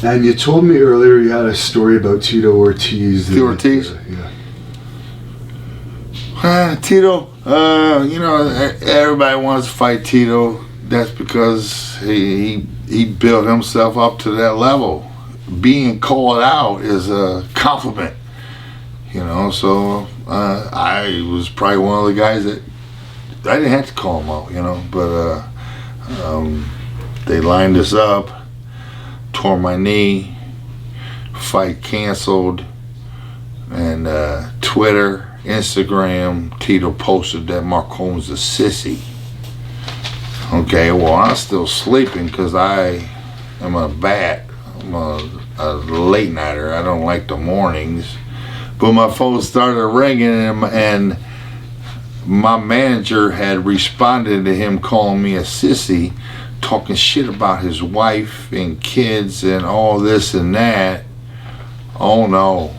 And you told me earlier you had a story about Tito Ortiz. Tito Ortiz? Yeah. Tito, everybody wants to fight Tito. That's because he built himself up to that level. Being called out is a compliment, so I was probably one of the guys that I didn't have to call him out, but they lined us up, tore my knee, fight canceled, and Twitter, Instagram, Tito posted that Mark Coleman's a sissy. Okay, well, I'm still sleeping because I am a bat. I'm a late nighter. I don't like the mornings. But my phone started ringing, and my manager had responded to him calling me a sissy, talking shit about his wife and kids and all this and that. Oh no,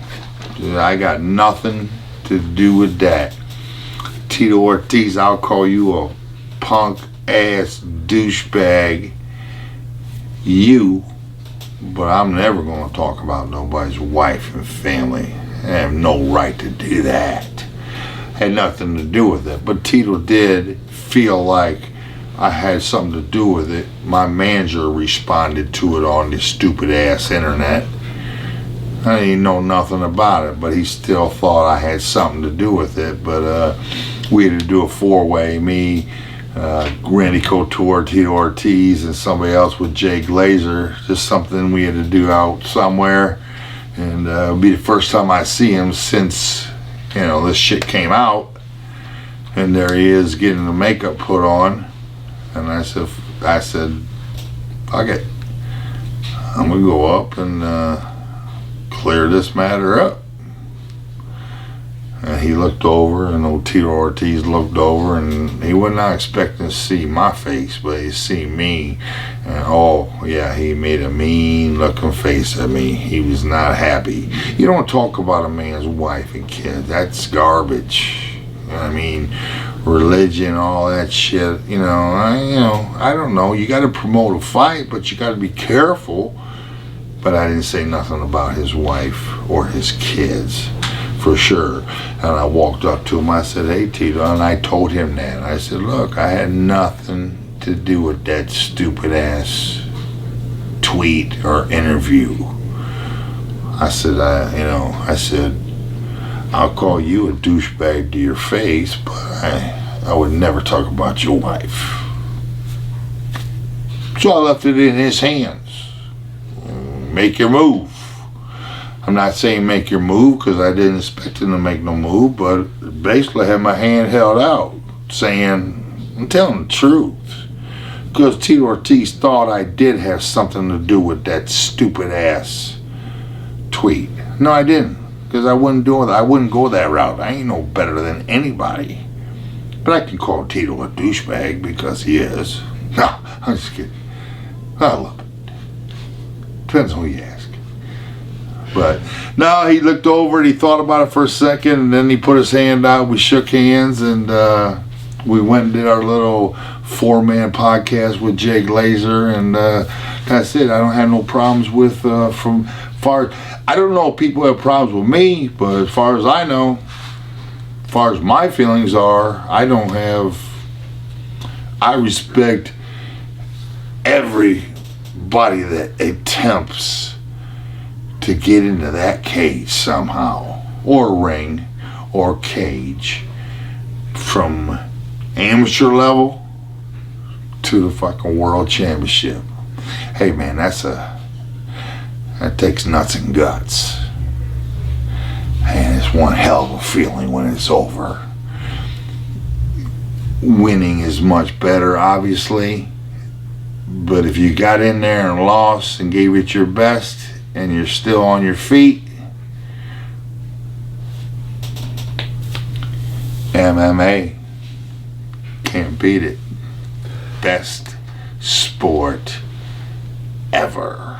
I got nothing to do with that. Tito Ortiz, I'll call you a punk ass douchebag, but I'm never going to talk about nobody's wife and family. I have no right to do that. Had nothing to do with it, but Tito did feel like I had something to do with it. My manager responded to it on this stupid ass internet. I didn't know nothing about it, but he still thought I had something to do with it. But we had to do a four-way, me, Randy Couture, Tito Ortiz, and somebody else with Jay Glazer. Just something we had to do out somewhere, and it'll be the first time I see him since this shit came out. And there he is getting the makeup put on, and I said, fuck it, I'm gonna go up and clear this matter up. And he looked over, and old Tito Ortiz looked over, and he was not expecting to see my face, but he see me, and he made a mean looking face at me. He was not happy. You don't talk about a man's wife and kids. That's garbage. Religion, all that shit. I don't know. You got to promote a fight, but you got to be careful. But I didn't say nothing about his wife or his kids, for sure. And I walked up to him, I said, hey Tito, and I told him that. I said, look, I had nothing to do with that stupid ass tweet or interview. I said, I'll call you a douchebag to your face, but I would never talk about your wife. So I left it in his hands. Make your move. I'm not saying make your move because I didn't expect him to make no move, but basically I had my hand held out saying, I'm telling the truth. Because Tito Ortiz thought I did have something to do with that stupid ass tweet. No, I didn't. Because I wouldn't do it. I wouldn't go that route. I ain't no better than anybody. But I can call Tito a douchebag because he is. No, I'm just kidding. I love it. Depends on who you ask. But no, he looked over and he thought about it for a second, and then he put his hand out. We shook hands, and we went and did our little 4-man podcast with Jay Glazer, and that's it. I don't have no problems with I don't know if people have problems with me, but as far as I know, as far as my feelings are, I respect everybody that attempts to get into that cage somehow, or ring, or cage, from amateur level to the fucking world championship. Hey man, that takes nuts and guts. And it's one hell of a feeling when it's over. Winning is much better, obviously, but if you got in there and lost and gave it your best and you're still on your feet, MMA can't beat it. Best sport ever.